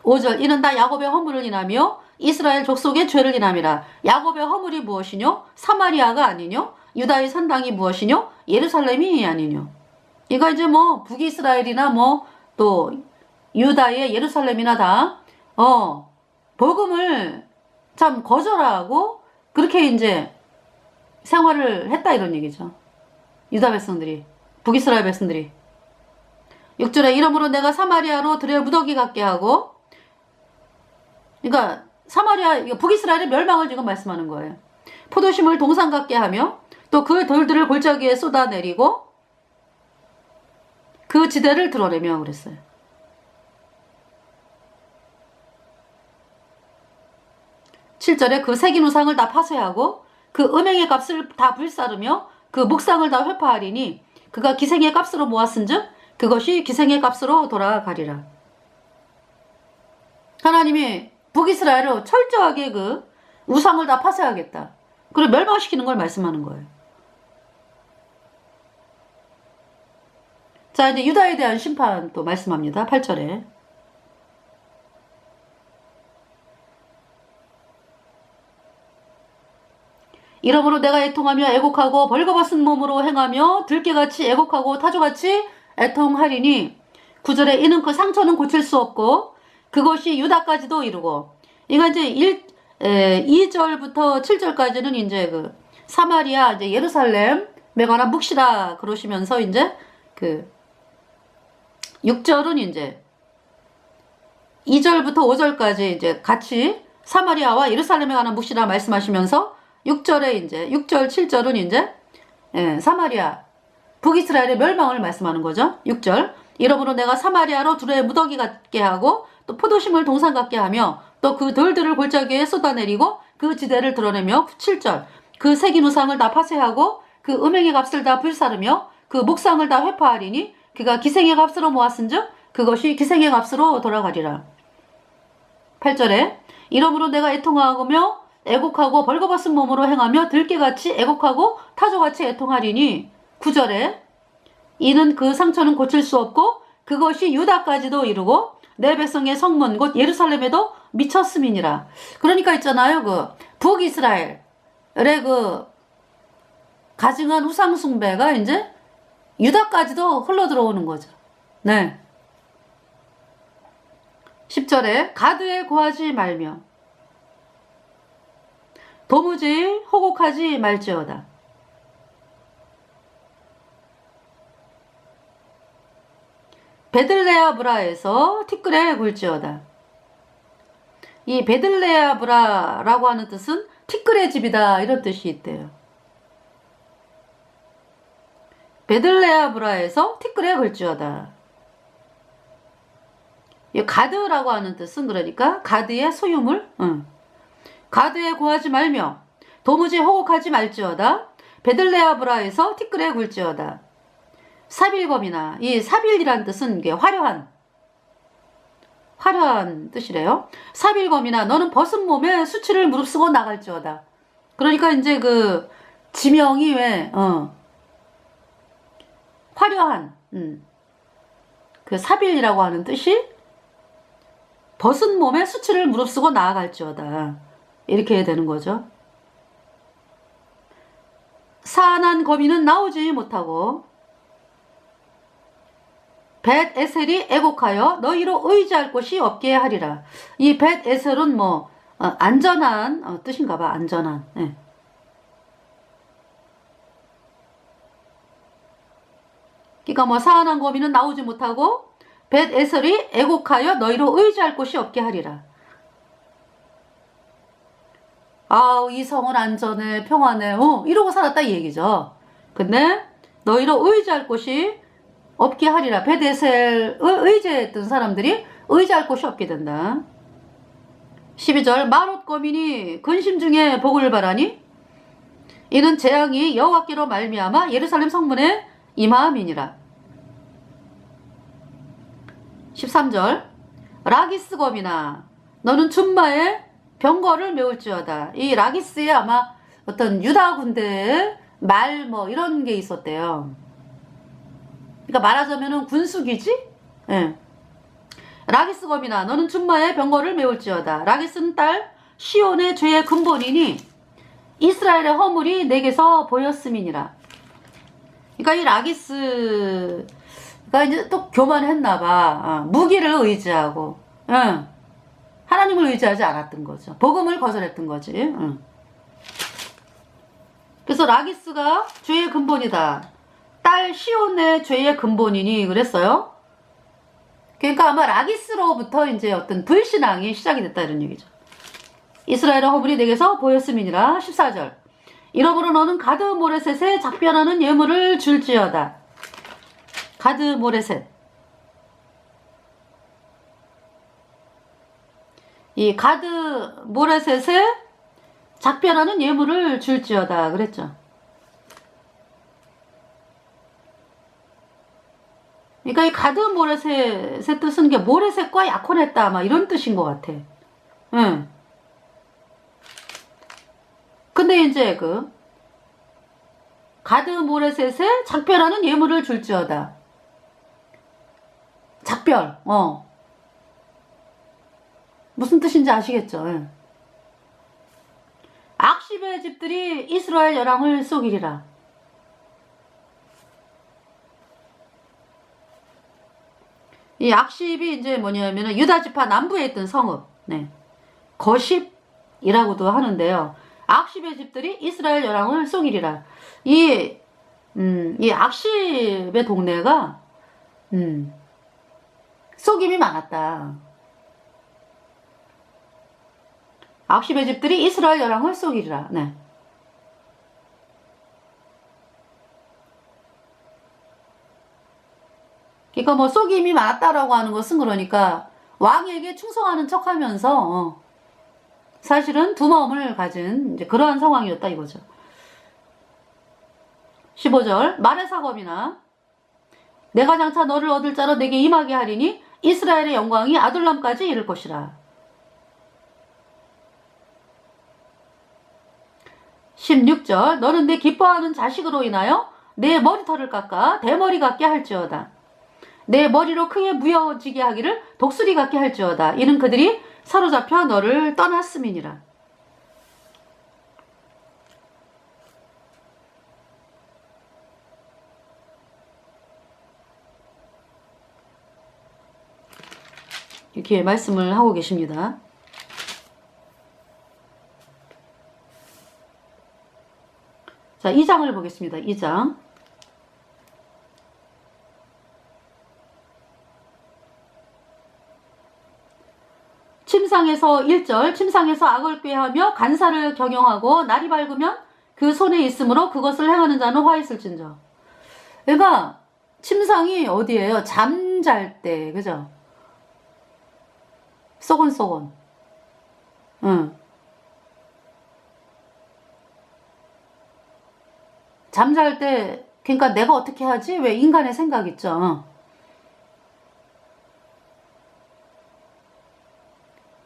5절 이는 다 야곱의 허물을 인하며 이스라엘 족속의 죄를 인함이라. 야곱의 허물이 무엇이뇨? 사마리아가 아니뇨? 유다의 산당이 무엇이뇨? 예루살렘이 아니뇨? 이거 이제 북이스라엘이나 또 유다의 예루살렘이나 다 복음을 참 거절하고 그렇게 이제 생활을 했다 이런 얘기죠. 유다 백성들이, 북이스라엘 백성들이. 6절에 이러므로 내가 사마리아로 들의 무더기 같게 하고, 그러니까 사마리아, 북이스라엘의 멸망을 지금 말씀하는 거예요. 포도심을 동산 같게 하며 또 그 돌들을 골짜기에 쏟아내리고 그 지대를 드러내며 그랬어요. 7절에 그 새긴 우상을 다 파쇄하고 그 음행의 값을 다 불사르며 그 묵상을 다 회파하리니 그가 기생의 값으로 모았은즉 그것이 기생의 값으로 돌아가리라. 하나님이 북이스라엘을 철저하게 그 우상을 다 파쇄하겠다. 그리고 멸망시키는 걸 말씀하는 거예요. 자, 이제 유다에 대한 심판 또 말씀합니다. 8절에. 이러므로 내가 애통하며 애곡하고 벌거벗은 몸으로 행하며 들깨같이 애곡하고 타조같이 애통하리니 9절에 이는 그 상처는 고칠 수 없고 그것이 유다까지도 이르고 이거 이제 2절부터 7절까지는 이제 그 사마리아 이제 예루살렘에 관한 묵시라 그러시면서 이제 그 6절은 이제 2절부터 5절까지 이제 같이 사마리아와 예루살렘에 관한 묵시라 말씀하시면서 6절에 이제 6절 7절은 이제 사마리아 북이스라엘의 멸망을 말씀하는 거죠. 6절 이러므로 내가 사마리아로 두레의 무더기 같게 하고 또 포도심을 동산 같게 하며 또 그 돌들을 골짜기에 쏟아내리고 그 지대를 드러내며 7절 그 새긴 우상을 다 파쇄하고 그 음행의 값을 다 불사르며 그 목상을 다 회파하리니 그가 기생의 값으로 모았은즉 그것이 기생의 값으로 돌아가리라. 8절에 이러므로 내가 애통하며 애곡하고 벌거벗은 몸으로 행하며 들깨같이 애곡하고 타조같이 애통하리니 9절에 이는 그 상처는 고칠 수 없고 그것이 유다까지도 이르고 내 백성의 성문 곧 예루살렘에도 미쳤음이니라. 그러니까 있잖아요. 그 북이스라엘의 그 가증한 우상 숭배가 이제 유다까지도 흘러 들어오는 거죠. 네. 10절에 가드에 고하지 말며 도무지 호곡하지 말지어다. 베들레아브라에서 티끌에 굴지어다. 이 베들레아브라라고 하는 뜻은 티끌의 집이다 이런 뜻이 있대요. 베들레아브라에서 티끌에 굴지어다. 이 가드라고 하는 뜻은 그러니까 가드의 소유물, 가드에 고하지 말며 도무지 호곡하지 말지어다. 베들레아브라에서 티끌에 굴지어다. 사빌검이나 이 사빌이란 뜻은 이게 화려한 뜻이래요. 사빌검이나 너는 벗은 몸에 수치를 무릅쓰고 나갈지어다. 그러니까 이제 그 지명이 왜 화려한 그 사빌이라고 하는 뜻이 벗은 몸에 수치를 무릅쓰고 나아갈지어다. 이렇게 되는 거죠. 사안한 거미는 나오지 못하고 벳 에셀이 애곡하여 너희로 의지할 곳이 없게 하리라. 이 벳 에셀은 뭐 안전한 뜻인가 봐. 안전한. 네. 그러니까 뭐 사안한 거미는 나오지 못하고 벳 에셀이 애곡하여 너희로 의지할 곳이 없게 하리라. 아, 이 성은 안전해, 평안해, 이러고 살았다 이 얘기죠. 근데 너희로 의지할 곳이 없게 하리라. 벳 에셀을 의지했던 사람들이 의지할 곳이 없게 된다. 12절 마롯 거민이 근심 중에 복을 바라니 이는 재앙이 여호와께로 말미암아 예루살렘 성문에 임함이니라. 13절 라기스 거미나 너는 준마에 병거를 메울지어다. 이 라기스에 아마 어떤 유다 군대의 말 뭐 이런 게 있었대요. 그러니까 말하자면은 군수기지? 예. 라기스 거미나 너는 준마에 병거를 메울지어다. 라기스는 딸 시온의 죄의 근본이니 이스라엘의 허물이 내게서 보였음이니라. 그러니까 이 라기스가 이제 또 교만했나봐. 무기를 의지하고, 하나님을 의지하지 않았던 거죠. 복음을 거절했던 거지. 그래서 라기스가 죄의 근본이다. 딸 시온의 죄의 근본이니 그랬어요. 그러니까 아마 라기스로부터 이제 어떤 불신앙이 시작이 됐다 이런 얘기죠. 이스라엘의 허물이 내게서 보였음이니라. 14절 이러므로 너는 가드 모레셋에 작변하는 예물을 줄지어다. 가드 모레셋. 이 가드 모레셋에 작변하는 예물을 줄지어다 그랬죠. 그러니까 이 가드 모레셋의 뜻은 게 모레셋과 약혼했다 막 이런 뜻인 것 같아. 응. 근데 이제 그 가드 모레셋에 작별하는 예물을 줄지어다. 작별. 무슨 뜻인지 아시겠죠? 예. 악십의 집들이 이스라엘 열왕을 속이리라. 이 악십이 이제 뭐냐면은 유다 지파 남부에 있던 성읍, 네. 거십이라고도 하는데요. 악십의 집들이 이스라엘 열왕을 속이리라. 이 악십의 동네가, 속임이 많았다. 악십의 집들이 이스라엘 열왕을 속이리라. 네. 그러니까 뭐 속임이 많았다라고 하는 것은 그러니까 왕에게 충성하는 척하면서 사실은 두 마음을 가진 이제 그러한 상황이었다 이거죠. 15절 말의 사검이나 내가 장차 너를 얻을 자로 내게 임하게 하리니 이스라엘의 영광이 아둘람까지 이를 것이라. 16절 너는 내 기뻐하는 자식으로 인하여 내 머리털을 깎아 대머리 같게 할지어다. 내 머리로 크게 무여지게 하기를 독수리 같게 할지어다. 이는 그들이 사로잡혀 너를 떠났음이니라. 이렇게 말씀을 하고 계십니다. 자, 2장을 보겠습니다. 2장. 침상에서 1절 침상에서 악을 꾀하며 간사를 경영하고 날이 밝으면 그 손에 있으므로 그것을 행하는 자는 화 있을진저. 그러니까 침상이 어디예요? 잠잘 때, 그죠? 쏘곤쏘곤. 응. 잠잘 때, 그러니까 내가 어떻게 하지? 왜 인간의 생각 있죠?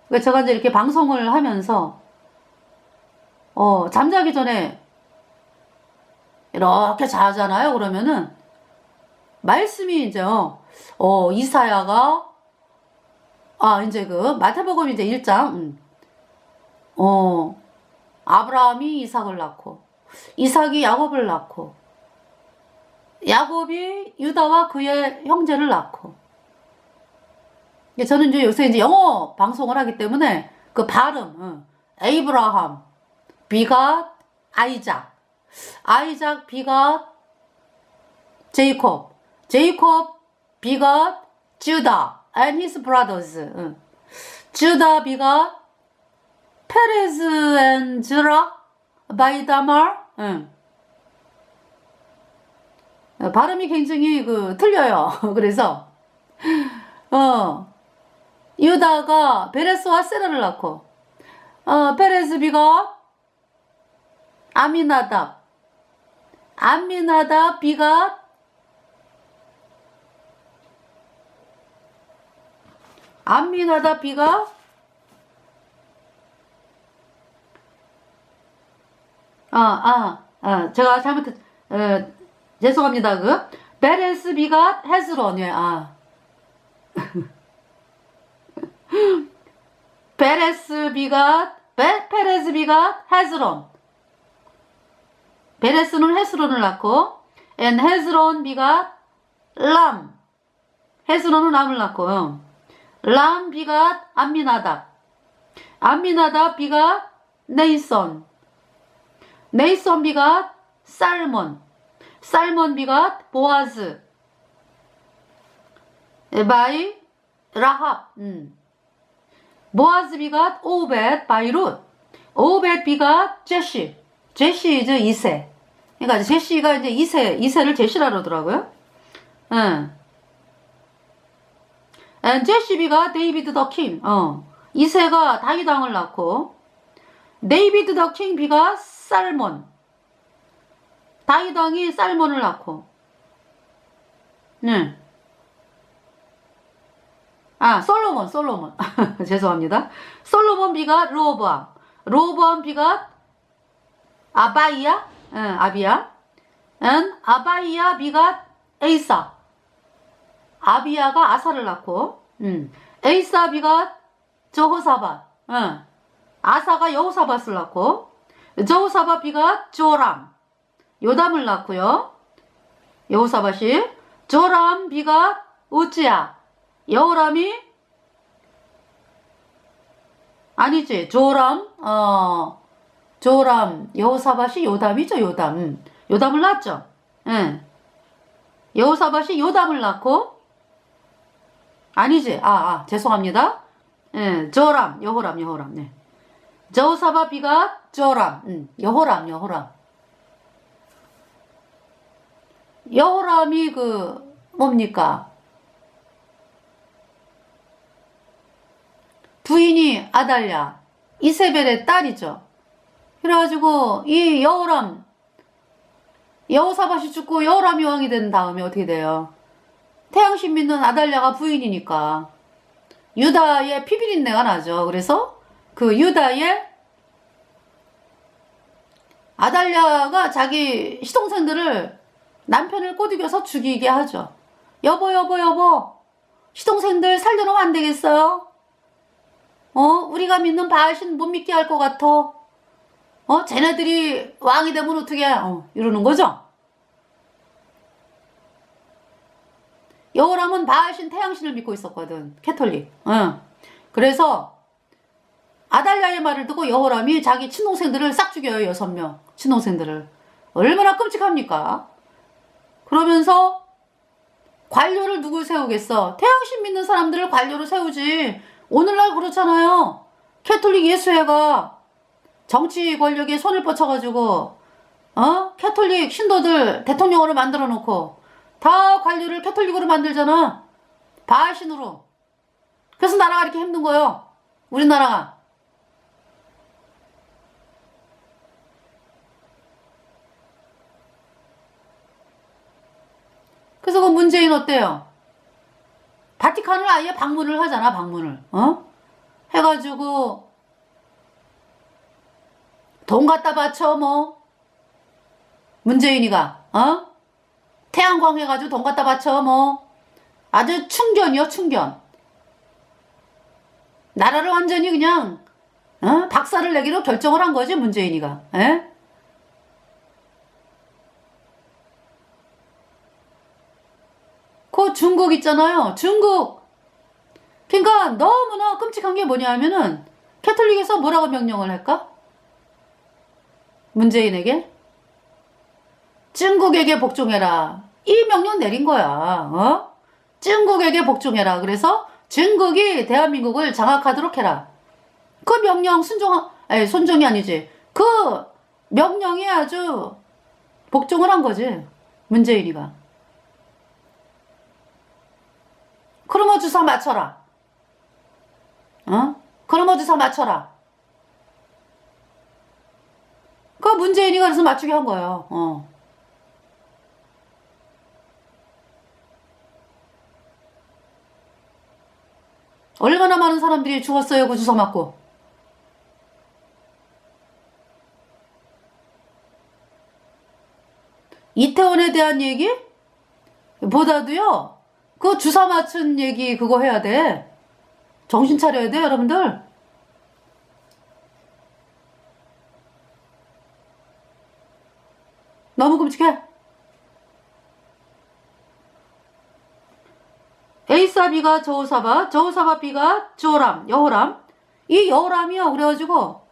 그러니까 제가 이제 이렇게 방송을 하면서, 잠자기 전에 이렇게 자잖아요. 그러면은, 말씀이 이제, 이사야가, 이제 마태복음 이제 1장, 아브라함이 이삭을 낳고, 이삭이 야곱을 낳고, 야곱이 유다와 그의 형제를 낳고, 저는 이제 요새 이제 영어 방송을 하기 때문에 그 발음, 에이브라함, 비갓, 아이작, 비갓, 제이콥, 비갓, 주다, and his brothers, 주다 비갓, 페레즈 and zerah, by Tamar. 발음이 굉장히 틀려요. 그래서 유다가 베레스와 세라를 낳고 페레스 비가 아미나답 비가 제가 죄송합니다. 베레스 비가 헤스론, 페레스 비가 헤스론. 베레스는 헤스론을 낳고, and 헤스론 비가 람. 헤스론은 람을 낳고, 람 비가 암미나답 비가 네이선 비가 살몬 비가 보아즈. 바이 라합. 보아즈 비가 오벳 바이 룻. 오벳 비가 제시 이제 이세. 그러니까 제시가 이제 이세를 제시라 그러더라고요. 제시 비가 데이비드 더 킹. 이세가 다윗 왕을 낳고, 데이비드 더 킹 비가 살몬. 다윗 왕이 살몬을 낳고, 솔로몬. 죄송합니다. 솔로몬 비가 로보암 비가 아바이야, 아비야. 아바이야 비가 에이사. 아비야가 아사를 낳고, 에이사비가 저호사밧, 아사가 여호사밧을 낳고, 저호사밧비가 조람, 요담을 낳고요. 여호사밧이, 조람비가 우찌야, 여호람이, 아니지, 조람, 여호사밧이 요담이죠, 요담. 요담을 낳았죠. 예. 여호사밧이 요담을 낳고, 아니지, 죄송합니다. 예, 여호람, 네. 저호사밧비가 조람, 여호람. 여호람이 뭡니까? 부인이 아달랴, 이세벨의 딸이죠. 그래가지고, 이 여호사밧이 죽고 여호람이 왕이 된 다음에 어떻게 돼요? 태양신 믿는 아달랴가 부인이니까 유다의 피비린내가 나죠. 그래서 그 유다의 아달랴가 자기 시동생들을 남편을 꼬드겨서 죽이게 하죠. 여보, 시동생들 살려놓으면 안 되겠어요? 우리가 믿는 바알신 못 믿게 할 것 같아. 쟤네들이 왕이 되면 어떻게 이러는 거죠. 여호람은 바알신 태양신을 믿고 있었거든. 캐톨릭. 그래서 아달랴의 말을 듣고 여호람이 자기 친동생들을 싹 죽여요. 6명 친동생들을. 얼마나 끔찍합니까? 그러면서 관료를 누굴 세우겠어? 태양신 믿는 사람들을 관료로 세우지. 오늘날 그렇잖아요. 캐톨릭 예수회가 정치 권력에 손을 뻗쳐가지고 캐톨릭 신도들 대통령으로 만들어 놓고 다 관료를 캐톨릭으로 만들잖아. 바알신으로. 그래서 나라가 이렇게 힘든 거예요. 우리나라가. 그래서 그 문재인 어때요? 바티칸을 아예 방문을 하잖아. 방문을. 해가지고 돈 갖다 바쳐 뭐. 문재인이가 태양광 해가지고 돈 갖다 바쳐 뭐. 아주 충견이요, 충견. 나라를 완전히 그냥 박살을 내기로 결정을 한 거지, 문재인이가. 에? 그 중국 있잖아요. 중국. 그러니까 너무나 끔찍한 게 뭐냐면은 캐톨릭에서 뭐라고 명령을 할까? 문재인에게? 중국에게 복종해라. 이 명령 내린 거야. 중국에게 복종해라. 그래서 중국이 대한민국을 장악하도록 해라. 그 명령 손종이 아니지. 그 명령에 아주 복종을 한 거지. 문재인이가. 크로모 주사 맞춰라. 크로모 주사 맞춰라. 그 문재인이가 그래서 맞추게 한 거예요. 얼마나 많은 사람들이 죽었어요, 그 주사 맞고. 이태원에 대한 얘기? 보다도요, 그 주사 맞춘 얘기 그거 해야 돼. 정신 차려야 돼, 여러분들. 너무 끔찍해. 에이사비가 저호사밧, 저호사밧비가 조람, 여호람. 이 여호람이요. 그래가지고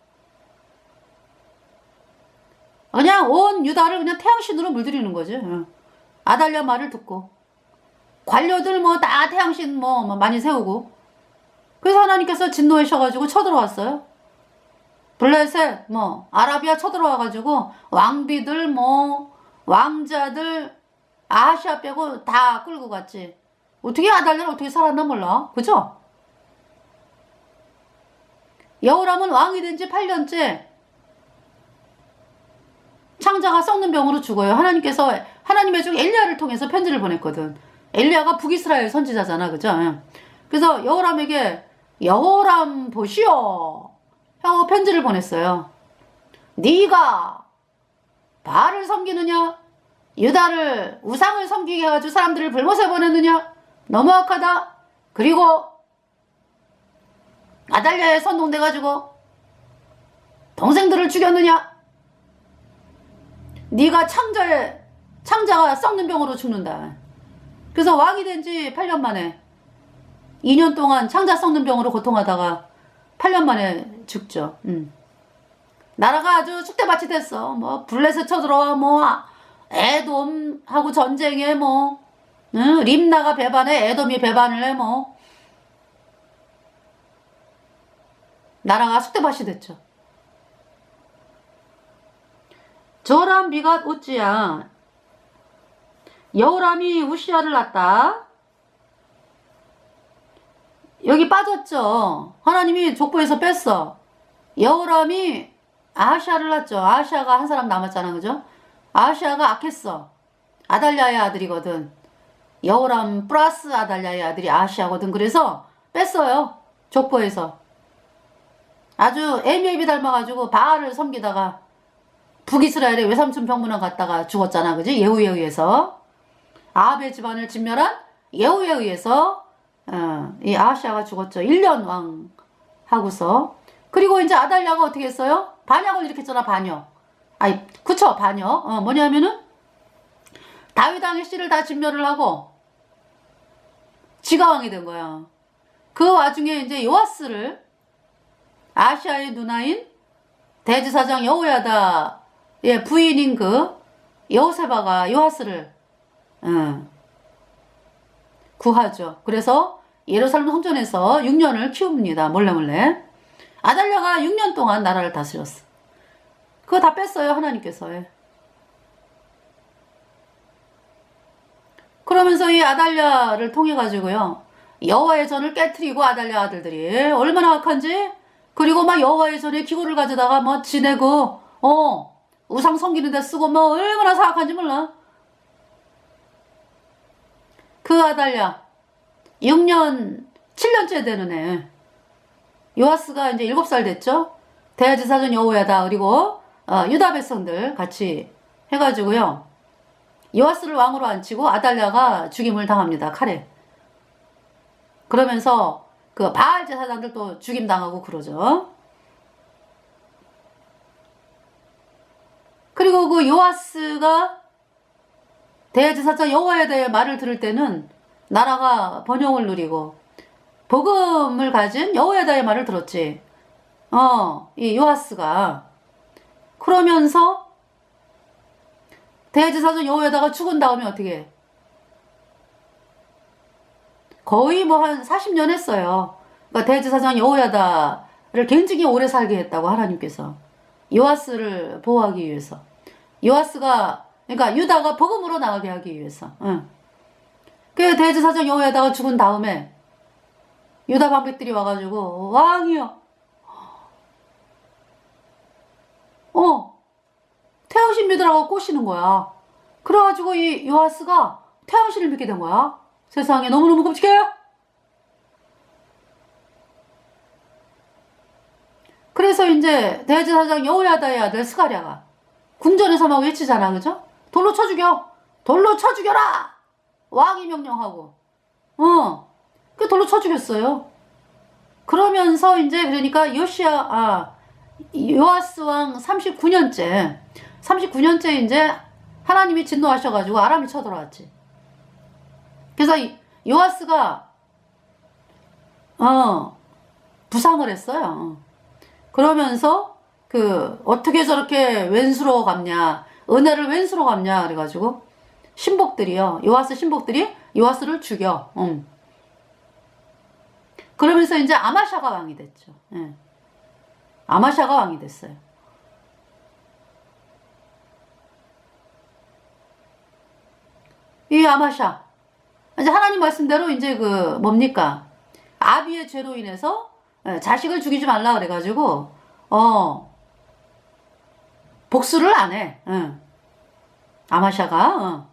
그냥 온 유다를 그냥 태양신으로 물들이는 거지. 아달랴 말을 듣고. 관료들 뭐 다 태양신 뭐 많이 세우고. 그래서 하나님께서 진노하셔가지고 쳐들어왔어요. 블레셋 뭐 아라비아 쳐들어와가지고 왕비들 뭐 왕자들 아시아 빼고 다 끌고 갔지. 어떻게 아달랴는 어떻게 살았나 몰라. 그죠? 여호람은 왕이 된 지 8년째 창자가 썩는 병으로 죽어요. 하나님께서 하나님의 종 엘리야를 통해서 편지를 보냈거든. 엘리야가 북이스라엘 선지자잖아. 그죠? 그래서 여호람에게 여호람 보시오 하고 편지를 보냈어요. 네가 바알을 섬기느냐? 유다를 우상을 섬기게 해가지고 사람들을 불못에 보냈느냐? 너무 악하다. 그리고 아달랴에 선동돼가지고 동생들을 죽였느냐? 네가 창자가 썩는 병으로 죽는다. 그래서 왕이 된 지 8년 만에 2년 동안 창자 썩는 병으로 고통하다가 8년 만에 죽죠. 나라가 아주 죽대밭이 됐어. 뭐 블레셋 쳐들어와 뭐 에돔하고 전쟁에 뭐 림나가 배반해 에돔이 배반을 해 뭐 나라가 죽대밭이 됐죠. 저람 비갓 우찌야. 여호람이 우시아를 낳았다. 여기 빠졌죠. 하나님이 족보에서 뺐어. 여호람이 아하시아를 낳았죠. 아하시아가 한 사람 남았잖아. 그죠? 아하시아가 악했어. 아달랴의 아들이거든. 여호람 플러스 아달랴의 아들이 아하시아거든. 그래서 뺐어요. 족보에서. 아주 에미앱이 닮아가지고 바알을 섬기다가 북이스라엘의 외삼촌 병문안 갔다가 죽었잖아. 그지? 예후에 의해서. 아합의 집안을 진멸한 예후에 의해서 이 아하시아가 죽었죠. 1년 왕 하고서. 그리고 이제 아달랴가 어떻게 했어요? 반역을 일으켰잖아. 반역. 아니 그쵸. 반역. 뭐냐면은 다윗 왕의 씨를 다 진멸을 하고 지가 왕이 된 거야. 그 와중에 이제 요아스를 아하시아의 누나인 대제사장 여호야다의 부인인 그 여호세바가 요아스를 구하죠. 그래서 예루살렘 성전에서 6년을 키웁니다. 몰래. 아달랴가 6년 동안 나라를 다스렸어. 그거 다 뺐어요. 하나님께서. 그러면서 이 아달랴를 통해 가지고요. 여호와의 전을 깨트리고 아달랴 아들들이 얼마나 악한지. 그리고 막 여호와의 전에 기구를 가져다가 뭐 지내고 우상 섬기는 데 쓰고 뭐 얼마나 사악한지 몰라. 그 아달랴 6년 7년째 되는 애 요아스가 이제 7살 됐죠. 대제사장 여호야다 그리고 유다 백성들 같이 해가지고요. 요아스를 왕으로 앉히고 아달랴가 죽임을 당합니다. 칼에. 그러면서 그 바알 제사장들도 죽임 당하고 그러죠. 그리고 그 요아스가 대제사장 여호야다의 말을 들을 때는 나라가 번영을 누리고 복음을 가진 여호야다의 말을 들었지. 이 요아스가. 그러면서 대제사장 여호야다가 죽은 다음에 어떻게 해? 거의 뭐 한 40년 했어요. 그러니까 대제사장 여호야다를 굉장히 오래 살게 했다고 하나님께서. 요아스를 보호하기 위해서. 요아스가 그러니까 유다가 복음으로 나가게 하기 위해서. 그 대제사장 여호야다가 죽은 다음에 유다 방백들이 와가지고 왕이여 태양신 믿으라고 꼬시는 거야. 그래가지고 이 요아스가 태양신을 믿게 된 거야. 세상에 너무너무 끔찍해. 그래서 이제 대제사장 여호야다의 아들 스가랴가 궁전에서 막 외치잖아. 그죠? 돌로 쳐 죽여. 돌로 쳐 죽여라. 왕이 명령하고. 그 돌로 쳐 죽였어요. 그러면서 이제 그러니까 요아스 왕 39년째 이제 하나님이 진노하셔가지고 아람이 쳐들어왔지. 그래서 요아스가 부상을 했어요. 그러면서 그 어떻게 저렇게 왼수로 갚냐, 은혜를 왼수로 갚냐 그래가지고 신복들이요, 요아스 신복들이 요아스를 죽여. 그러면서 이제 아마샤가 왕이 됐죠. 아마샤가 왕이 됐어요. 이 아마샤 이제 하나님 말씀대로 이제 그 뭡니까, 아비의 죄로 인해서 자식을 죽이지 말라 그래가지고 복수를 안 해. 아마샤가.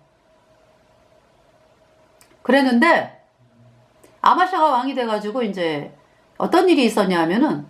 그랬는데 아마샤가 왕이 돼가지고 이제 어떤 일이 있었냐 하면은